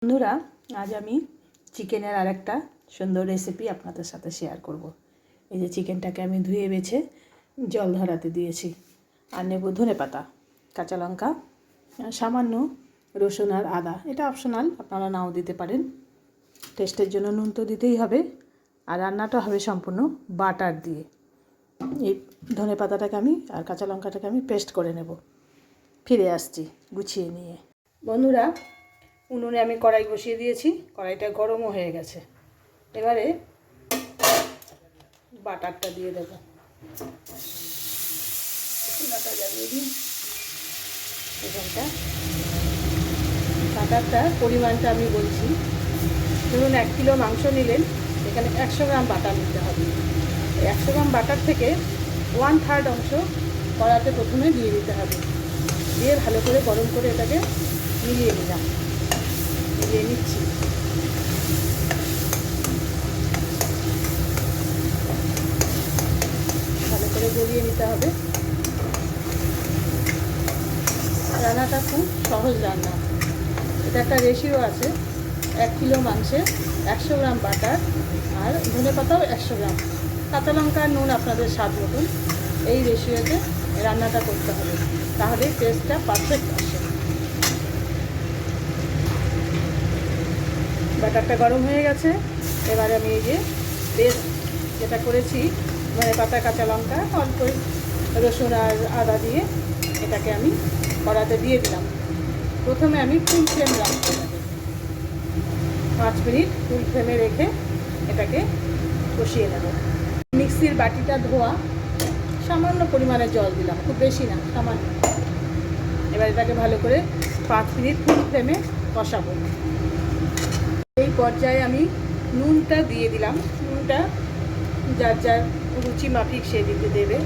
বন্ধুরা, আজ আমি চিকেনের আরেকটা সুন্দর রেসিপি আপনাদের সাথে শেয়ার করব। এই যে চিকেনটাকে আমি ধুয়ে বেছে জল ধরাতে দিয়েছি, আর নেব ধনেপাতা, কাঁচা লঙ্কা, সামান্য রসুন আর আদা। এটা অপশনাল, আপনারা নাও দিতে পারেন। টেস্টের জন্য নুন তো দিতেই হবে। আর রান্নাটা হবে সম্পূর্ণ বাটার দিয়ে। এই ধনেপাতাটাকে আমি আর কাঁচা লঙ্কাটাকে আমি পেস্ট করে নেব। ফিরে আসছি গুছিয়ে নিয়ে। বন্ধুরা, উনুনে আমি কড়াই বসিয়ে দিয়েছি, কড়াইটা গরমও হয়ে গেছে। এবারে বাটারটা দিয়ে দেবো। চুলাটা জ্বালিয়ে দিই। এখানটা বাটারটার পরিমাণটা আমি বলছি। ধরুন 1 কিলো মাংস নিলেন, এখানে 100 গ্রাম বাটার নিতে হবে। 100 গ্রাম বাটার থেকে 1/3 অংশ কড়াতে প্রথমে দিয়ে দিতে হবে। দিয়ে ভালো করে গরম করে এটাকে মিলিয়ে নিলাম, মিলিয়ে নিচ্ছি। ভালো করে গলিয়ে নিতে হবে। রান্নাটা খুব সহজ রান্না। এটা একটা রেশিও আছে, 1 কিলো মাংসে 100 গ্রাম বাটার আর ধনেপাতাও 100 গ্রাম, কাঁচা লঙ্কা, নুন আপনাদের স্বাদ মতন। এই রেশিওতে রান্নাটা করতে হবে, তাহলে টেস্টটা পারফেক্ট আসে। বাটারটা গরম হয়ে গেছে। এবারে আমি এই যে পেস্ট যেটা করেছি, ধনেপাতা, কাঁচা লঙ্কা, অল্প রসুন আর আদা দিয়ে এটাকে আমি কড়াতে দিয়ে দিলাম। প্রথমে আমি ফুল ফ্লেম রাখতে হবে। 5 মিনিট ফুল ফ্লেমে রেখে এটাকে কষিয়ে নেব। মিক্সির বাটিটা ধোয়া, সামান্য পরিমাণে জল দিলাম, খুব বেশি না, সামান্য। এবার এটাকে ভালো করে 5 মিনিট ফুল ফ্লেমে কষাবো। এই পর্যায়ে আমি নুনটা দিয়ে দিলাম। নুনটা যার যার রুচি মাফিক সে দিতে দেবে।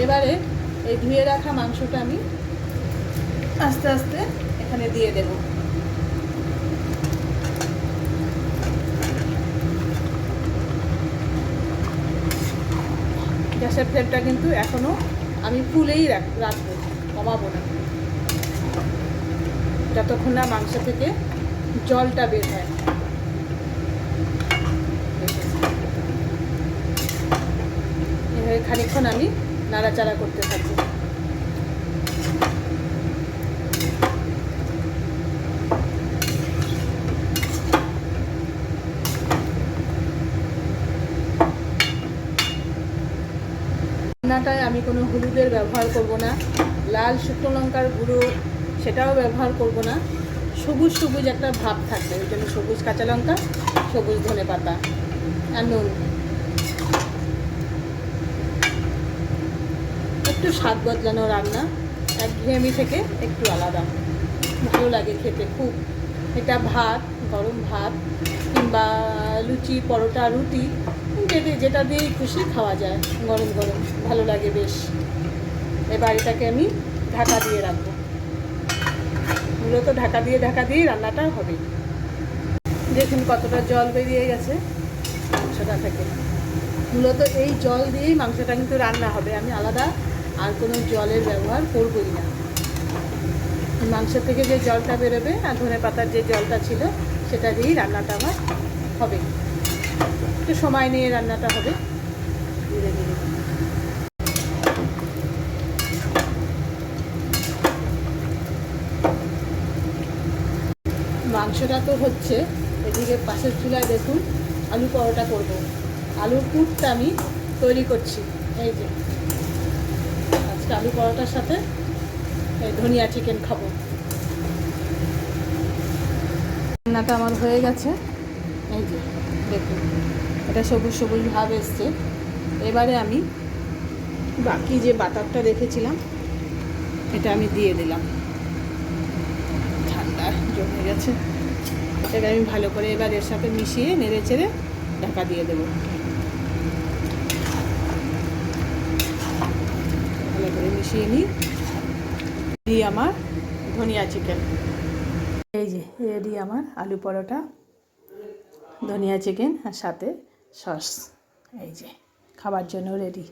এবারে এই ধুয়ে রাখা মাংসটা আমি আস্তে আস্তে এখানে দিয়ে দেব। গ্যাসের ফ্লেমটা কিন্তু এখনও আমি ফুলেই রাখবো, কমাবো না, যতক্ষণ না মাংস থেকে জলটা বের হয়। এভাবে খানিকক্ষণ আমি নাড়াচাড়া করতে থাকবো। রান্নাটায় আমি কোনো হলুদের ব্যবহার করব না, লাল শুকনো লঙ্কার গুঁড়ো সেটাও ব্যবহার করব না। সবুজ সবুজ একটা ভাব থাকবে, ওই জন্য সবুজ কাঁচা লঙ্কা, সবুজ ধনেপাতা আর নুন। একটু স্বাদ বদলানো রান্না, একঘেয়েমি থেকে একটু আলাদা, ভালো লাগে খেতে খুব। এটা ভাত, গরম ভাত কিংবা লুচি, পরোটা, রুটি, যেটা দিয়েই খুশি খাওয়া যায়, গরম গরম ভালো লাগে বেশ। এবার এটাকে আমি ঢাকা দিয়ে রাখবো। মূলত ঢাকা দিয়ে রান্নাটা হবে। দেখুন কতটা জল বেরিয়ে গেছে মাংসটা থেকে। মূলত এই জল দিয়েই মাংসটা কিন্তু রান্না হবে, আমি আলাদা আর কোনো জলের ব্যবহার করবই না। মাংস থেকে যে জলটা বেরোবে আর ধনেপাতার যে জলটা ছিল সেটা দিয়েই রান্নাটা আমার হবে। একটু সময় নিয়ে রান্নাটা হবে, ধীরে ধীরে। মাংসটা তো হচ্ছে, এদিকে পাশের চুলায় দেখুন আলু পরোটা করব। আলুর পুরটা আমি তৈরি করছি। এই যে আজকে আলু পরোটার সাথে ধনিয়া চিকেন খাবো। রান্নাটা আমার হয়ে গেছে। এই যে দেখুন, এটা সবুজ সবুজ ভাব এসছে। এবারে আমি বাকি যে বাটারটা রেখেছিলাম এটা আমি দিয়ে দিলাম। ঠান্ডা জমে গেছে, এটাকে আমি ভালো করে এবার এর সাথে মিশিয়ে নেড়ে চেড়ে ঢাকা দিয়ে দেবো। ভালো করে মিশিয়ে নিই। আমার ধনিয়া চিকেন। এই যে রেডি আমার আলু পরোটা, ধনিয়া চিকেন আর সাথে সস। এই যে খাবার জন্য রেডি।